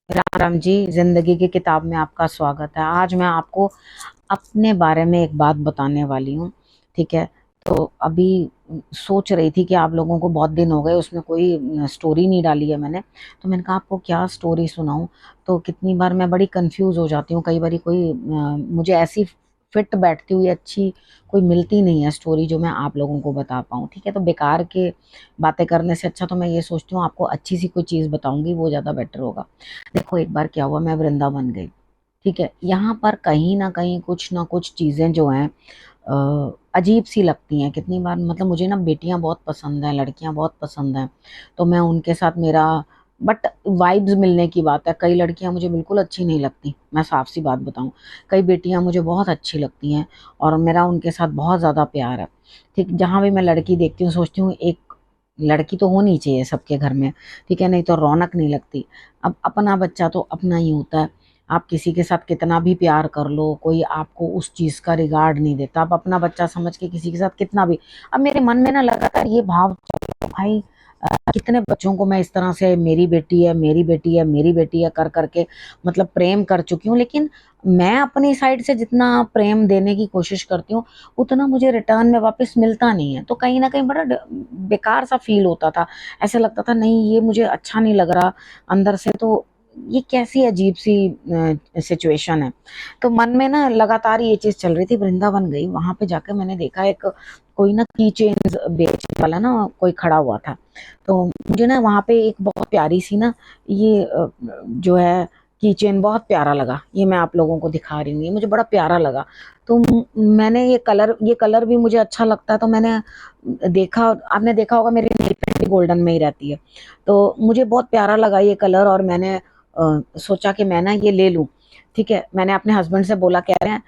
राम राम जी, जिंदगी की किताब में आपका स्वागत है। आज मैं आपको अपने बारे में एक बात बताने वाली हूँ। ठीक है। तो अभी सोच रही थी कि आप लोगों को बहुत दिन हो गए, उसमें कोई स्टोरी नहीं डाली है मैंने। तो मैंने कहा आपको क्या स्टोरी सुनाऊं। तो कितनी बार मैं बड़ी कंफ्यूज हो जाती हूँ, कई बार कोई मुझे ऐसी फिट बैठती हुई अच्छी कोई मिलती नहीं है स्टोरी जो मैं आप लोगों को बता पाऊँ। ठीक है। तो बेकार के बातें करने से अच्छा तो मैं ये सोचती हूँ आपको अच्छी सी कोई चीज़ बताऊंगी, वो ज़्यादा बेटर होगा। देखो, एक बार क्या हुआ, मैं वृंदावन गई। ठीक है। यहाँ पर कहीं ना कुछ चीजें जो हैं अजीब सी लगती हैं। कितनी बार मतलब मुझे ना बेटियां बहुत पसंद हैं, लड़कियां बहुत पसंद हैं। तो मैं उनके साथ मेरा बट वाइब्स मिलने की बात है। कई लड़कियां मुझे बिल्कुल अच्छी नहीं लगती, मैं साफ सी बात बताऊं। कई बेटियां मुझे बहुत अच्छी लगती हैं और मेरा उनके साथ बहुत ज़्यादा प्यार है। ठीक, जहाँ भी मैं लड़की देखती हूँ सोचती हूँ एक लड़की तो होनी चाहिए सबके घर में। ठीक है, नहीं तो रौनक नहीं लगती। अब अपना बच्चा तो अपना ही होता है। आप किसी के साथ कितना भी प्यार कर लो, कोई आपको उस चीज का रिगार्ड नहीं देता। आप अपना बच्चा समझ के किसी के साथ कितना भी, अब मेरे मन में ना लगातार ये भाव चल रहा है, भाई कितने बच्चों को मैं इस तरह से मेरी बेटी है, मेरी बेटी है, मेरी बेटी है कर करके मतलब प्रेम कर चुकी हूँ। लेकिन मैं अपनी साइड से जितना प्रेम देने की कोशिश करती हूँ उतना मुझे रिटर्न में वापस मिलता नहीं है। तो कहीं ना कहीं बड़ा बेकार सा फील होता था। ऐसा लगता था नहीं, ये मुझे अच्छा नहीं लग रहा अंदर से। तो ये कैसी अजीब सी सिचुएशन है। तो मन में ना लगातार ये चीज चल रही थी। वृंदावन गई, वहां पे जाकर मैंने देखा एक कोई ना की चेन बेचने वाला ना कोई खड़ा हुआ था। तो मुझे ना वहां पे एक बहुत प्यारी सी ना ये जो है की चेन बहुत प्यारा लगा। ये मैं आप लोगों को दिखा रही हूँ, ये मुझे बड़ा प्यारा लगा। तो मैंने ये कलर भी मुझे अच्छा लगता है। तो मैंने देखा, आपने देखा होगा मेरी नेल पेंट भी गोल्डन में ही रहती है। तो मुझे बहुत प्यारा लगा ये कलर और मैंने सोचा कि मैं ना ये ले लूं। ठीक है। मैंने अपने हस्बैंड से बोला, कह रहे हैं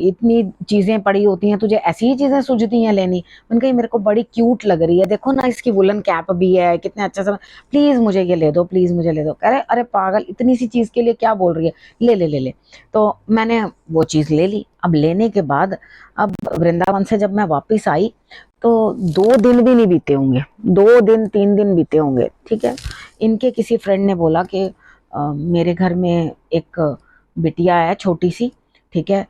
इतनी चीजें पड़ी होती हैं, तुझे ऐसी ही चीजें सूझती हैं लेनी। मैंने कहा ये मेरे को बड़ी क्यूट लग रही है, देखो ना इसकी वुलन कैप भी है, कितने अच्छा सा, प्लीज मुझे ये ले दो, प्लीज मुझे ले दो। कह रहे अरे पागल, इतनी सी चीज के लिए क्या बोल रही है, ले ले ले ले। तो मैंने वो चीज ले ली। अब लेने के बाद अब वृंदावन से जब मैं वापस आई तो 2 दिन भी नहीं बीते होंगे, 2 दिन 3 दिन बीते होंगे। ठीक है। इनके किसी फ्रेंड ने बोला कि मेरे घर में एक बिटिया है छोटी सी। ठीक है,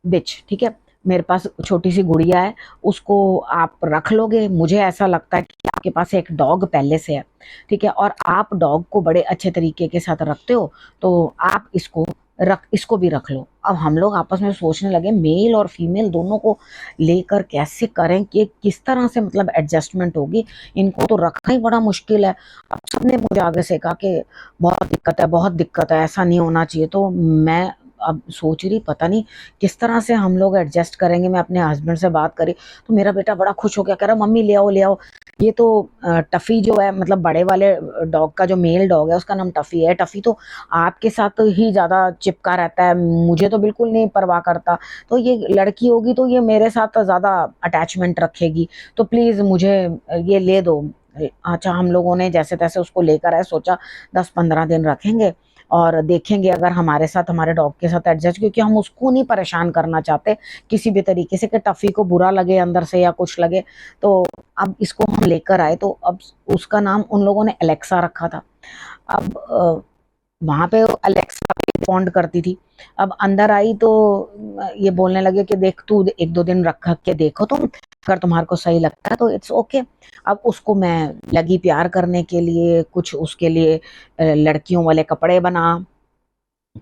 बिच। ठीक है, मेरे पास छोटी सी गुड़िया है, उसको आप रख लोगे? मुझे ऐसा लगता है कि आपके पास एक डॉग पहले से है। ठीक है, और आप डॉग को बड़े अच्छे तरीके के साथ रखते हो, तो आप इसको भी रख लो। अब हम लोग आपस में सोचने लगे मेल और फीमेल दोनों को लेकर कैसे करें, कि किस तरह से मतलब एडजस्टमेंट होगी। इनको तो रखना ही बड़ा मुश्किल है। अब सबने मुझे आगे से कहा कि बहुत दिक्कत है, बहुत दिक्कत है, ऐसा नहीं होना चाहिए। तो मैं अब सोच रही पता नहीं किस तरह से हम लोग एडजस्ट करेंगे। मैं अपने हस्बैंड से बात करी तो मेरा बेटा बड़ा खुश हो गया, कह रहा मम्मी ले आओ ले आओ। ये तो टफी जो है, मतलब बड़े वाले डॉग का जो मेल डॉग है उसका नाम टफी है। टफी तो आपके साथ ही ज्यादा चिपका रहता है, मुझे तो बिल्कुल नहीं परवाह करता। तो ये लड़की होगी तो ये मेरे साथ ज्यादा अटैचमेंट रखेगी, तो प्लीज मुझे ये ले दो। अच्छा, हम लोगों ने जैसे तैसे उसको लेकर आए, सोचा 10-15 दिन रखेंगे और देखेंगे अगर हमारे साथ, हमारे डॉग के साथ एडजस्ट, क्योंकि हम उसको नहीं परेशान करना चाहते किसी भी तरीके से कि टफी को बुरा लगे अंदर से या कुछ लगे। तो अब इसको हम लेकर आए तो अब उसका नाम उन लोगों ने अलेक्सा रखा था। अब वहां पे अलेक्सा भी रिस्पॉन्ड करती थी। अब अंदर आई तो ये बोलने लगे कि देख तू 1-2 दिन रख के देखो तुम, अगर तुम्हारे को सही लगता है तो इट्स ओके। अब उसको मैं लगी प्यार करने के लिए, कुछ उसके लिए लड़कियों वाले कपड़े बना,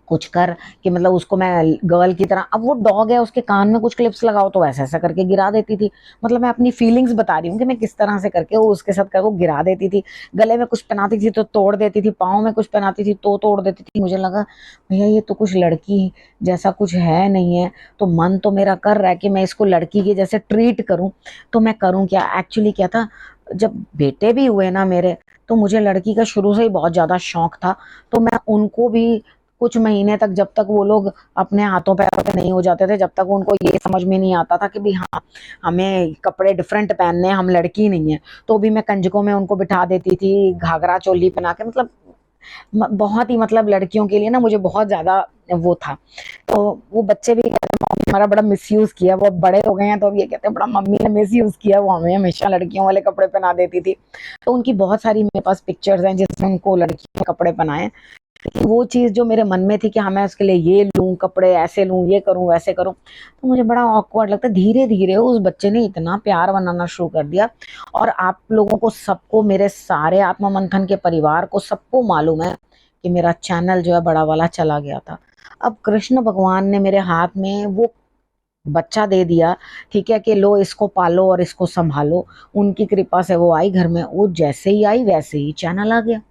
कुछ कर कि मतलब उसको मैं गर्ल की तरह। अब वो डॉग है, उसके कान में कुछ क्लिप्स लगाओ तो ऐसा ऐसा करके गिरा देती थी। मतलब मैं अपनी फीलिंग्स बता रही हूँ कि मैं किस तरह से करके वो उसके साथ कर वो गिरा देती थी। गले में कुछ पहनाती थी तो तोड़ देती थी, पाँव में कुछ पहनाती थी तो तोड़ देती थी। मुझे लगा भैया ये तो कुछ लड़की जैसा कुछ है नहीं है। तो मन तो मेरा कर रहा है कि मैं इसको लड़की के जैसे ट्रीट करूं। तो मैं करूं क्या, एक्चुअली क्या था, जब बेटे भी हुए ना मेरे, तो मुझे लड़की का शुरू से ही बहुत ज्यादा शौक था। तो मैं उनको भी कुछ महीने तक, जब तक वो लोग अपने हाथों पैरों पे नहीं हो जाते थे, जब तक उनको ये समझ में नहीं आता था कि भी हाँ हमें कपड़े डिफरेंट पहनने हैं, हम लड़की नहीं है, तो भी मैं कंजकों में उनको बिठा देती थी, घाघरा चोली पहना के। मतलब बहुत ही मतलब लड़कियों के लिए ना मुझे बहुत ज्यादा वो था। तो वो बच्चे भी कहते हैं मम्मी हमारा बड़ा मिसयूज किया। वो अब बड़े हो गए हैं तो अब ये कहते हैं बड़ा मम्मी ने मिसयूज किया, वो हमें हमेशा लड़कियों वाले कपड़े पहना देती थी। तो उनकी बहुत सारी मेरे पास पिक्चर्स हैं जिसमें उनको लड़कियों के कपड़े पहनाए। लेकिन वो चीज़ जो मेरे मन में थी कि हाँ मैं उसके लिए ये लूँ, कपड़े ऐसे लूँ, ये करूँ, वैसे करूँ, तो मुझे बड़ा ऑकवर्ड लगता है। धीरे-धीरे उस बच्चे ने इतना प्यार बनाना शुरू कर दिया, और आप लोगों को सबको, मेरे सारे आत्मा मंथन के परिवार को सबको मालूम है कि मेरा चैनल जो है बड़ा वाला चला गया था। अब कृष्ण भगवान ने मेरे हाथ में वो बच्चा दे दिया, ठीक है, कि लो इसको पालो और इसको संभालो। उनकी कृपा से वो आई घर में, वो जैसे ही आई वैसे ही चैनल आ गया।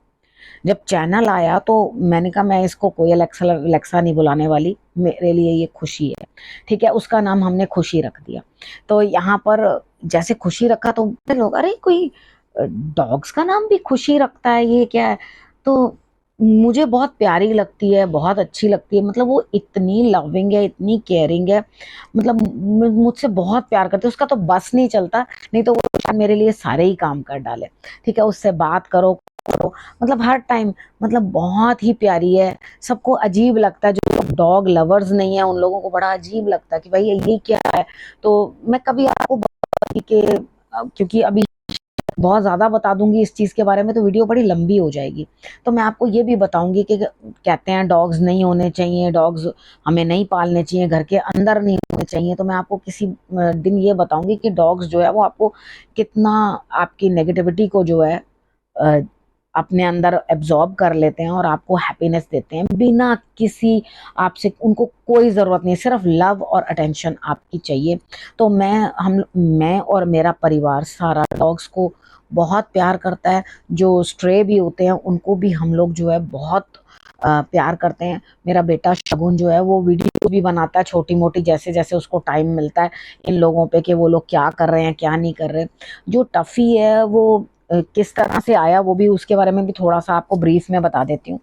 जब चैनल आया तो मैंने कहा मैं इसको कोई अलेक्सा अलेक्सा नहीं बुलाने वाली, मेरे लिए ये खुशी है, ठीक है। उसका नाम हमने खुशी रख दिया। तो यहाँ पर जैसे खुशी रखा तो लोग, अरे कोई डॉग्स का नाम भी खुशी रखता है, ये क्या है? तो मुझे बहुत प्यारी लगती है, बहुत अच्छी लगती है। मतलब वो इतनी लविंग है, इतनी केयरिंग है, मतलब मुझसे बहुत प्यार करती है। उसका तो बस नहीं चलता, नहीं तो वो शायद मेरे लिए सारे ही काम कर डाले, ठीक है। उससे बात करो करो, मतलब हर टाइम, मतलब बहुत ही प्यारी है। सबको अजीब लगता है, जो लोग डॉग लवर्स नहीं है उन लोगों को बड़ा अजीब लगता है कि भाई ये क्या है। तो मैं कभी आपको बताऊंगी कि क्योंकि अभी बहुत ज़्यादा बता दूंगी इस चीज़ के बारे में तो वीडियो बड़ी लंबी हो जाएगी। तो मैं आपको ये भी बताऊंगी कि कहते हैं डॉग्स नहीं होने चाहिए, डॉग्स हमें नहीं पालने चाहिए, घर के अंदर नहीं होने चाहिए। तो मैं आपको किसी दिन ये बताऊंगी कि डॉग्स जो है वो आपको कितना, आपकी नेगेटिविटी को जो है अ, अपने अंदर एब्जॉर्ब कर लेते हैं और आपको हैप्पीनेस देते हैं बिना किसी, आपसे उनको कोई ज़रूरत नहीं, सिर्फ लव और अटेंशन आपकी चाहिए। तो मैं और मेरा परिवार सारा डॉग्स को बहुत प्यार करता है। जो स्ट्रे भी होते हैं उनको भी हम लोग जो है बहुत प्यार करते हैं। मेरा बेटा शगुन जो है वो वीडियो भी बनाता है छोटी मोटी, जैसे जैसे उसको टाइम मिलता है, इन लोगों पे कि वो लोग क्या कर रहे हैं क्या नहीं कर रहे। जो टफ़ी है वो किस तरह से आया, वो भी उसके बारे में भी थोड़ा सा आपको ब्रीफ में बता देती हूँ।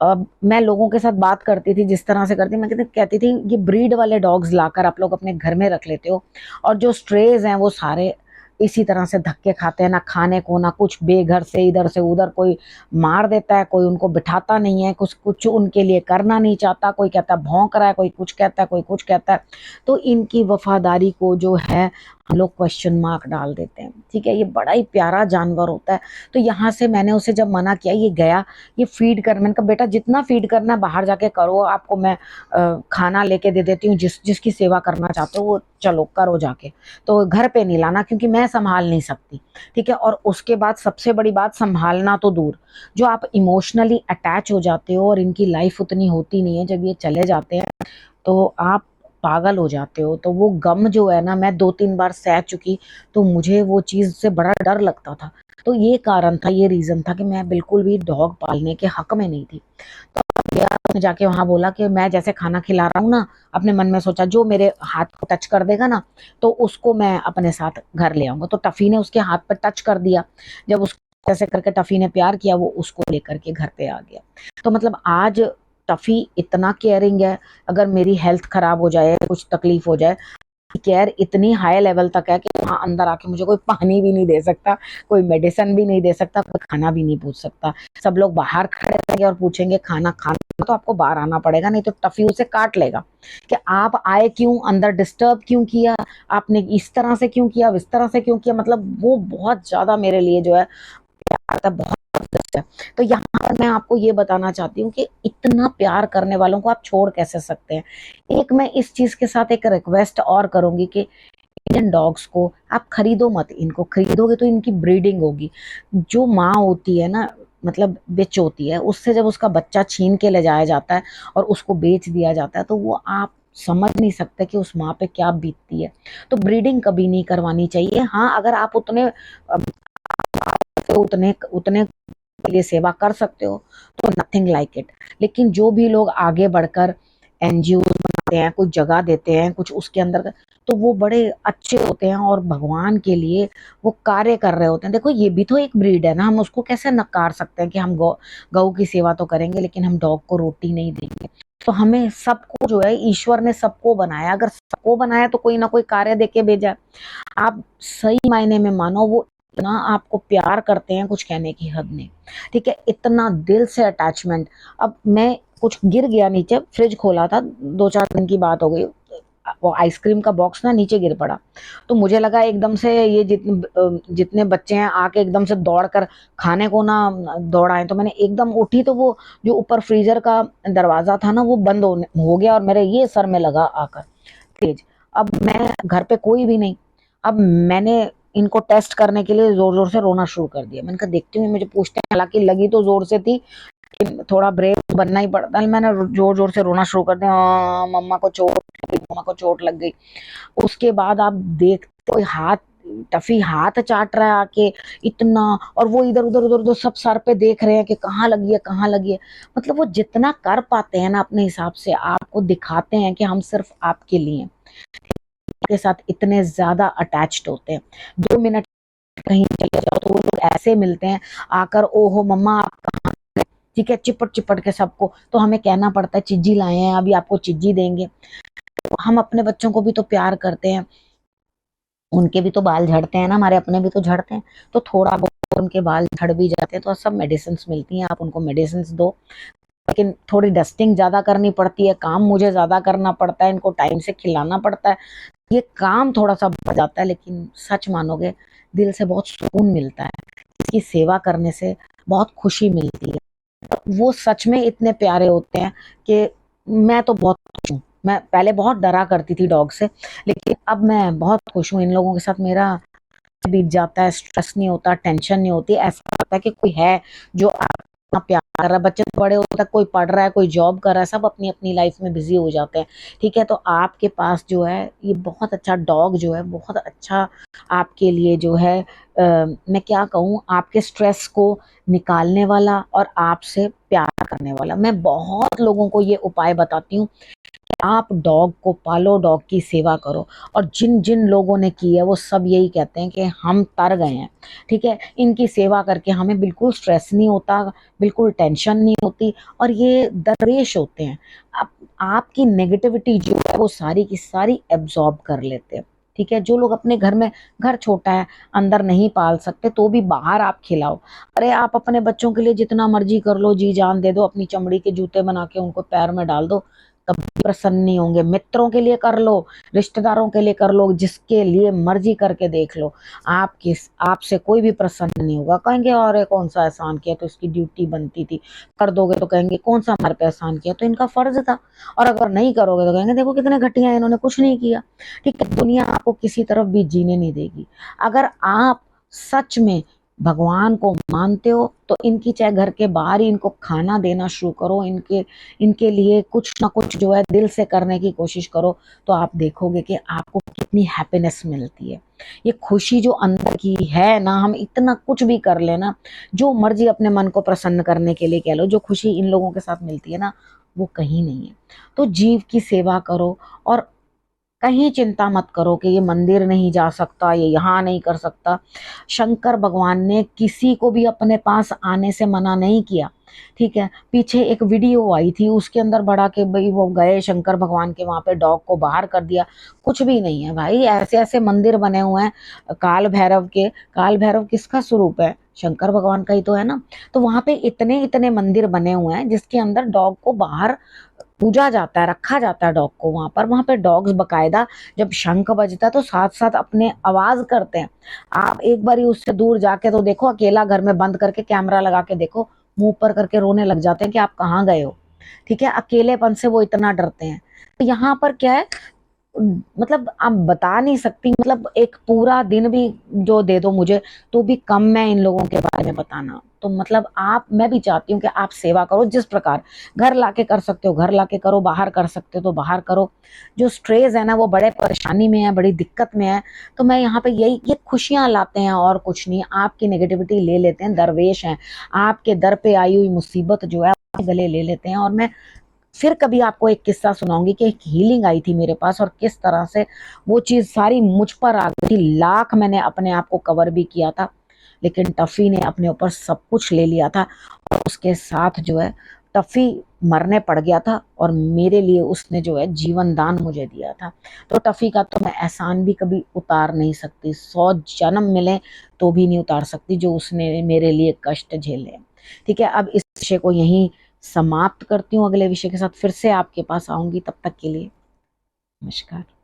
अब मैं लोगों के साथ बात करती थी जिस तरह से करती, मैं कहती थी ये ब्रीड वाले डॉग्स लाकर आप लोग अपने घर में रख लेते हो, और जो स्ट्रेज हैं वो सारे इसी तरह से धक्के खाते हैं, ना खाने को ना कुछ, बेघर से इधर से उधर, कोई मार देता है, कोई उनको बिठाता नहीं है, कुछ कुछ उनके लिए करना नहीं चाहता, कोई कहता है भौंक रहा है, कोई कुछ कहता है, कोई कुछ कहता है। तो इनकी वफादारी को जो है हम लोग क्वेश्चन मार्क डाल देते हैं, ठीक है। ये बड़ा ही प्यारा जानवर होता है। तो यहाँ से मैंने उसे जब मना किया, ये गया, ये फीड कर, मैंने कहा बेटा जितना फीड करना है बाहर जाके करो, आपको मैं खाना लेके दे देती हूँ, जिसकी सेवा करना चाहते हो वो चलो करो जाके, तो घर पे नहीं लाना क्योंकि मैं संभाल नहीं सकती, ठीक है। और उसके बाद सबसे बड़ी बात, संभालना तो दूर, जो आप इमोशनली अटैच हो जाते हो और इनकी लाइफ उतनी होती नहीं है, जब ये चले जाते हैं तो आप पागल हो जाते हो। तो वो गम जो है ना, मैं 2-3 बार सह चुकी, तो मुझे वो चीज़ से बड़ा डर लगता था। तो ये कारण था, ये रीज़न था कि मैं बिल्कुल भी डॉग पालने के हक में नहीं थी। तो गया, उसने जाके वहाँ बोला कि मैं जैसे खाना खिला रहा हूँ ना, अपने मन में सोचा जो मेरे हाथ को टच कर देगा ना, तो उसको मैं अपने साथ घर ले आऊँगा। तो टफ़ी ने उसके हाथ पे टच कर दिया। जब उसको ऐसे करके टफ़ी ने प्यार किया, वो उसको लेकर के घर पे आ गया। तो मतलब आज टफ़ी इतना केयरिंग है, अगर मेरी हेल्थ खराब हो जाए, कुछ तकलीफ हो जाए, केयर इतनी हाई लेवल तक है कि वहाँ अंदर आके मुझे कोई पानी भी नहीं दे सकता, कोई मेडिसिन भी नहीं दे सकता, कोई खाना भी नहीं पूछ सकता। सब लोग बाहर खड़े रहेंगे और पूछेंगे खाना खाना, तो आपको बाहर आना पड़ेगा, नहीं तो टफ़ी उसे काट लेगा कि आप आए क्यों, अंदर डिस्टर्ब क्यों किया, आपने इस तरह से क्यों किया, इस तरह से क्यों किया। मतलब वो बहुत ज़्यादा मेरे लिए जो है प्यार था, बहुत ज़बरदस्त है। तो यहाँ पर मैं आपको ये बताना चाहती हूँ कि इतना प्यार करने वालों को आप छोड़ कैसे सकते हैं। एक मैं इस चीज़ के साथ एक रिक्वेस्ट और करूँगी कि इंडियन डॉग्स को आप खरीदो मत, इनको खरीदोगे तो इनकी ब्रीडिंग होगी। जो माँ होती है ना, मतलब बिच होती है, उससे जब उसका बच्चा छीन के ले जाया जाता है और उसको बेच दिया जाता है, तो वो आप समझ नहीं सकते कि उस माँ पे क्या बीतती है। तो ब्रीडिंग कभी नहीं करवानी चाहिए। हाँ, अगर आप उतने उतने उतने के लिए सेवा कर सकते हो तो नथिंग लाइक इट। लेकिन जो भी लोग आगे बढ़कर एनजीओ बनाते हैं, कुछ जगह देते हैं, कुछ उसके अंदर, तो वो बड़े अच्छे होते हैं और भगवान के लिए वो कार्य कर रहे होते हैं। देखो ये भी तो एक ब्रीड है ना, हम उसको कैसे नकार सकते हैं कि हम गौ की सेवा तो करेंगे लेकिन हम डॉग को रोटी नहीं देंगे। तो हमें सबको जो है, ईश्वर ने सबको बनाया, अगर सबको बनाया तो कोई ना कोई कार्य देके भेजा है। आप सही मायने में मानो वो इतना आपको प्यार करते हैं, कुछ कहने की हद नहीं, ठीक है। इतना दिल से अटैचमेंट। अब मैं कुछ गिर गया नीचे, फ्रिज खोला था, 2-4 दिन की बात हो गई, वो आइसक्रीम का बॉक्स ना नीचे गिर पड़ा। तो मुझे लगा एकदम से ये जितने बच्चे हैं आके एकदम से दौड़ कर खाने को ना दौड़ आए। तो मैंने एकदम उठी तो वो जो ऊपर फ्रीजर का दरवाजा था ना वो बंद हो गया और मेरे ये सर में लगा आकर तेज। अब मैं घर पे कोई भी नहीं, अब मैंने इनको टेस्ट करने के लिए जोर जोर से रोना शुरू कर दिया। मैंने कहा देखती हूँ, मुझे पूछते हैं, हालांकि लगी तो जोर से थी, थोड़ा ब्रेव बनना ही पड़ता है। मैंने जोर जोर से रोना शुरू कर दिया, मम्मा को चोट लग गई, मम्मा को चोट लग गई। उसके बाद आप देखते हो हाथ, टफी हाथ चाट रहा है आके इतना, और वो इधर उधर उधर उधर सब सर पे देख रहे हैं कि कहाँ लगी है कहाँ लगी है। मतलब वो जितना कर पाते हैं ना अपने हिसाब से आपको दिखाते हैं कि हम सिर्फ आपके लिए के साथ इतने ज्यादा अटैच्ड होते हैं। 2 मिनट कहीं चले जाओ तो वो लोग ऐसे मिलते हैं आकर, ओहो मम्मा आप कहाँ, ठीक है, चिपट चिपट के सबको। तो हमें कहना पड़ता है चिज्जी लाए हैं, अभी आपको चिज्जी देंगे। तो हम अपने बच्चों को भी तो प्यार करते हैं, उनके भी तो बाल झड़ते हैं ना, हमारे अपने भी तो झड़ते हैं। तो थोड़ा बहुत उनके बाल झड़ भी जाते हैं तो सब मेडिसिन मिलती हैं, आप उनको मेडिसिन दो। लेकिन थोड़ी डस्टिंग ज्यादा करनी पड़ती है, काम मुझे ज्यादा करना पड़ता है, इनको टाइम से खिलाना पड़ता है, ये काम थोड़ा सा बढ़ जाता है। लेकिन सच मानोगे दिल से बहुत सुकून मिलता है, इसकी सेवा करने से बहुत खुशी मिलती है। वो सच में इतने प्यारे होते हैं कि मैं तो बहुत खुश हूँ। मैं पहले बहुत डरा करती थी डॉग से, लेकिन अब मैं बहुत खुश हूँ इन लोगों के साथ। मेरा बीत जाता है, स्ट्रेस नहीं होता, टेंशन नहीं होती, ऐसा लगता है कि कोई है जो आपका प्यार कर रहा है। बच्चे तो बड़े होते तक कोई पढ़ रहा है, कोई जॉब कर रहा है, सब अपनी अपनी लाइफ में बिजी हो जाते हैं, ठीक है। तो आपके पास जो है ये बहुत अच्छा डॉग जो है, बहुत अच्छा आपके लिए जो है मैं क्या कहूँ, आपके स्ट्रेस को निकालने वाला और आपसे प्यार करने वाला। मैं बहुत लोगों को ये उपाय बताती हूँ, आप डॉग को पालो, डॉग की सेवा करो। और जिन जिन लोगों ने की है वो सब यही कहते हैं कि हम तर गए हैं, ठीक है। इनकी सेवा करके हमें बिल्कुल स्ट्रेस नहीं होता, बिल्कुल टेंशन नहीं होती, और ये दरवेश होते हैं। आपकी नेगेटिविटी जो है वो सारी की सारी एब्जॉर्ब कर लेते हैं, ठीक है। जो लोग अपने घर में, घर छोटा है, अंदर नहीं पाल सकते, तो भी बाहर आप खिलाओ। अरे आप अपने बच्चों के लिए जितना मर्जी कर लो, जी जान दे दो, अपनी चमड़ी के जूते बना के उनको पैर में डाल दो, तब भी प्रसन्न नहीं होंगे। मित्रों के लिए कर लो, रिश्तेदारों के लिए कर लो, जिसके लिए मर्जी करके देख लो, आपसे कोई भी प्रसन्न नहीं होगा। कहेंगे और कौन सा एहसान किया, तो इसकी ड्यूटी बनती थी। कर दोगे तो कहेंगे कौन सा हमारे पे एहसान किया, तो इनका फर्ज था। और अगर नहीं करोगे तो कहेंगे देखो कितने घटिया है, इन्होंने कुछ नहीं किया, ठीक है। दुनिया आपको किसी तरफ भी जीने नहीं देगी। अगर आप सच में भगवान को मानते हो तो इनकी चाहे घर के बाहर ही इनको खाना देना शुरू करो, इनके लिए कुछ ना कुछ जो है दिल से करने की कोशिश करो। तो आप देखोगे कि आपको कितनी हैप्पीनेस मिलती है। ये खुशी जो अंदर की है ना, हम इतना कुछ भी कर लेना, जो मर्जी अपने मन को प्रसन्न करने के लिए कह लो, जो खुशी इन लोगों के साथ मिलती है ना, वो कहीं नहीं है। तो जीव की सेवा करो, और कहीं चिंता मत करो कि ये मंदिर नहीं जा सकता, ये यहाँ नहीं कर सकता। शंकर भगवान ने किसी को भी अपने पास आने से मना नहीं किया, ठीक है। पीछे एक वीडियो आई थी, उसके अंदर बड़ा के भाई वो गए शंकर भगवान के वहां पे, डॉग को बाहर कर दिया। कुछ भी नहीं है भाई, ऐसे ऐसे मंदिर बने हुए हैं काल भैरव के। काल भैरव किसका स्वरूप है? शंकर भगवान का ही तो है ना। तो वहां पे इतने इतने मंदिर बने हुए हैं जिसके अंदर डॉग को बाहर पूजा जाता है, रखा जाता है डॉग को। वहां पर डॉग्स बकायदा जब शंख बजता है तो साथ साथ अपने आवाज करते हैं। आप एक बार उससे दूर जाके तो देखो, अकेला घर में बंद करके कैमरा लगा के देखो, मुंह ऊपर करके रोने लग जाते हैं कि आप कहाँ गए हो, ठीक है। अकेलेपन से वो इतना डरते हैं। तो यहाँ पर क्या है, मतलब आप बता नहीं सकती, मतलब एक पूरा दिन भी जो दे दो मुझे तो भी कम मैं इन लोगों के बारे में बताना। तो मतलब आप, मैं भी चाहती हूँ कि आप सेवा करो, जिस प्रकार घर लाके कर सकते हो घर लाके करो, बाहर कर सकते हो तो बाहर करो। जो स्ट्रेस है ना वो बड़े परेशानी में है, बड़ी दिक्कत में है, तो मैं यहाँ पे यही, ये खुशियां लाते हैं और कुछ नहीं। आपकी नेगेटिविटी ले लेते हैं, दरवेश हैं, आपके दर पे आई हुई मुसीबत जो है गले ले लेते हैं। और मैं फिर कभी आपको एक किस्सा सुनाऊंगी कि एक हीलिंग आई थी मेरे पास और किस तरह से वो चीज सारी मुझ पर आ गई थी। लाख मैंने अपने आप को कवर भी किया था, लेकिन टफी ने अपने ऊपर सब कुछ ले लिया था। और उसके साथ जो है टफी मरने पड़ गया था, और मेरे लिए उसने जो है जीवन दान मुझे दिया था। तो टफी का तो मैं एहसान भी कभी उतार नहीं सकती, 100 जन्म मिले तो भी नहीं उतार सकती जो उसने मेरे लिए कष्ट झेले, ठीक है। अब इस विषय को यहीं समाप्त करती हूँ, अगले विषय के साथ फिर से आपके पास आऊंगी। तब तक के लिए नमस्कार।